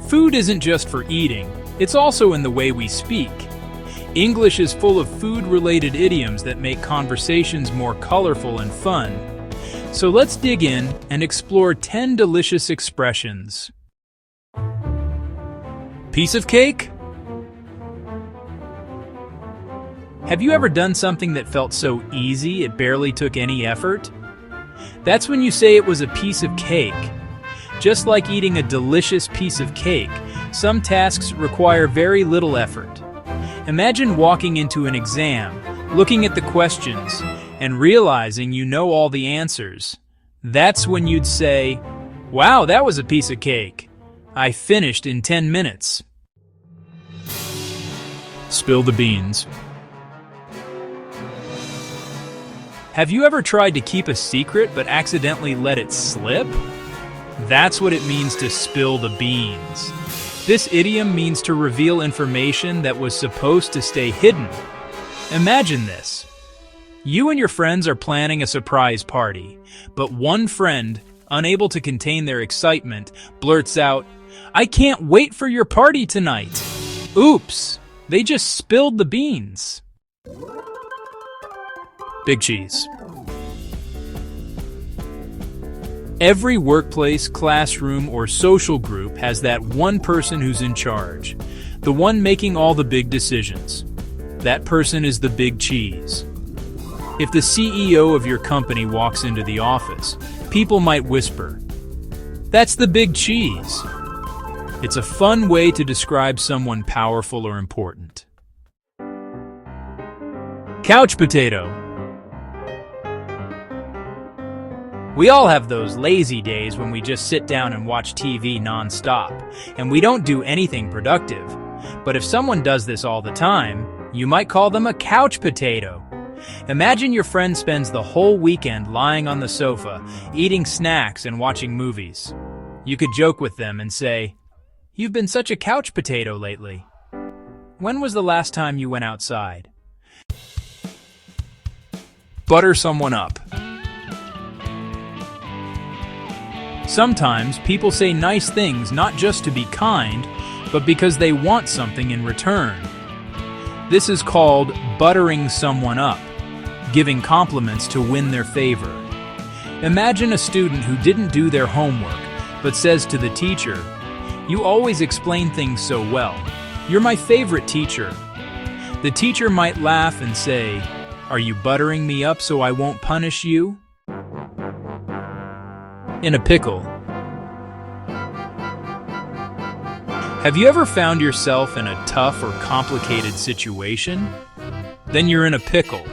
Food isn't just for eating, it's also in the way we speak. English is full of food-related idioms that make conversations more colorful and fun. So let's dig in and explore 10 delicious expressions. Piece of cake? Have you ever done something that felt so easy it barely took any effort? That's when you say it was a piece of cake. Just like eating a delicious piece of cake, some tasks require very little effort. Imagine walking into an exam, looking at the questions, and realizing you know all the answers. That's when you'd say, "Wow, that was a piece of cake. I finished in 10 minutes." Spill the beans. Have you ever tried to keep a secret but accidentally let it slip? That's what it means to spill the beans. This idiom means to reveal information that was supposed to stay hidden. Imagine this. You and your friends are planning a surprise party, but one friend, unable to contain their excitement, blurts out, "I can't wait for your party tonight." Oops, they just spilled the beans. Big cheese. Every workplace, classroom, or social group has that one person who's in charge, the one making all the big decisions. That person is the big cheese. If the CEO of your company walks into the office, people might whisper, "That's the big cheese." It's a fun way to describe someone powerful or important. Couch potato. We all have those lazy days when we just sit down and watch TV non-stop, and we don't do anything productive. But if someone does this all the time, you might call them a couch potato. Imagine your friend spends the whole weekend lying on the sofa, eating snacks and watching movies. You could joke with them and say, "You've been such a couch potato lately. When was the last time you went outside?" Butter someone up. Sometimes people say nice things not just to be kind, but because they want something in return. This is called buttering someone up, giving compliments to win their favor. Imagine a student who didn't do their homework, but says to the teacher, "You always explain things so well. You're my favorite teacher." The teacher might laugh and say, "Are you buttering me up so I won't punish you?" In a pickle. Have you ever found yourself in a tough or complicated situation? Then you're in a pickle.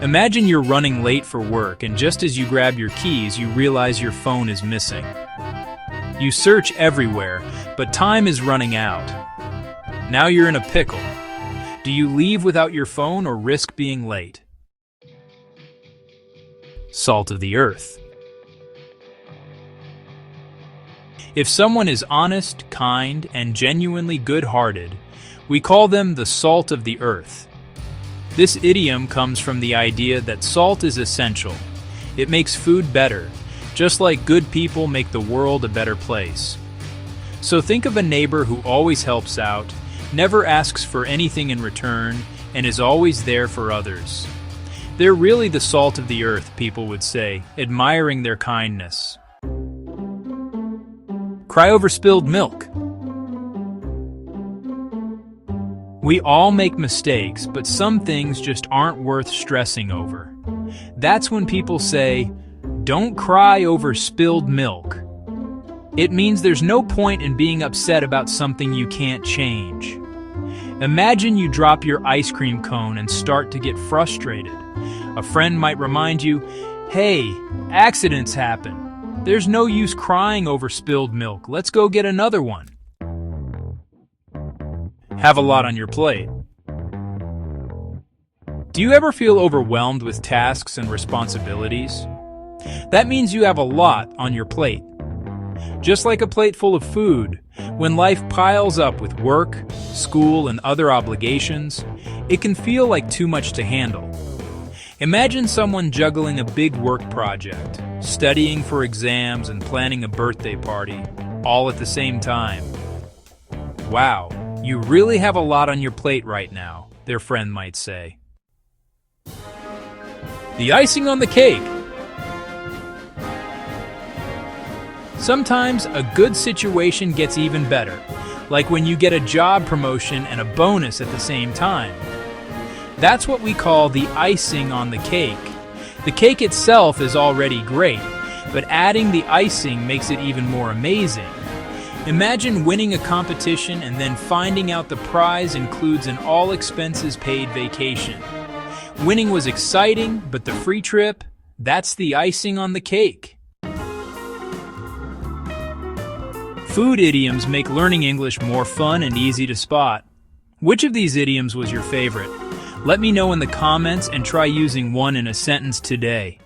Imagine you're running late for work, and just as you grab your keys, you realize your phone is missing. You search everywhere, but time is running out. Now you're in a pickle. Do you leave without your phone or risk being late? Salt of the earth. If someone is honest, kind, and genuinely good-hearted, we call them the salt of the earth. This idiom comes from the idea that salt is essential. It makes food better, just like good people make the world a better place. So think of a neighbor who always helps out, never asks for anything in return, and is always there for others. They're really the salt of the earth, people would say, admiring their kindness. Cry over spilled milk. We all make mistakes, but some things just aren't worth stressing over. That's when people say, "Don't cry over spilled milk." It means there's no point in being upset about something you can't change. Imagine you drop your ice cream cone and start to get frustrated. A friend might remind you, "Hey, accidents happen. There's no use crying over spilled milk. Let's go get another one." Have a lot on your plate. Do you ever feel overwhelmed with tasks and responsibilities? That means you have a lot on your plate. Just like a plate full of food, when life piles up with work, school, and other obligations, it can feel like too much to handle. Imagine someone juggling a big work project, studying for exams and planning a birthday party, all at the same time. Wow, you really have a lot on your plate right now, their friend might say. The icing on the cake. Sometimes a good situation gets even better, like when you get a job promotion and a bonus at the same time. That's what we call the icing on the cake. The cake itself is already great, but adding the icing makes it even more amazing. Imagine winning a competition and then finding out the prize includes an all-expenses-paid vacation. Winning was exciting, but the free trip, that's the icing on the cake. Food idioms make learning English more fun and easy to spot. Which of these idioms was your favorite? Let me know in the comments and try using one in a sentence today.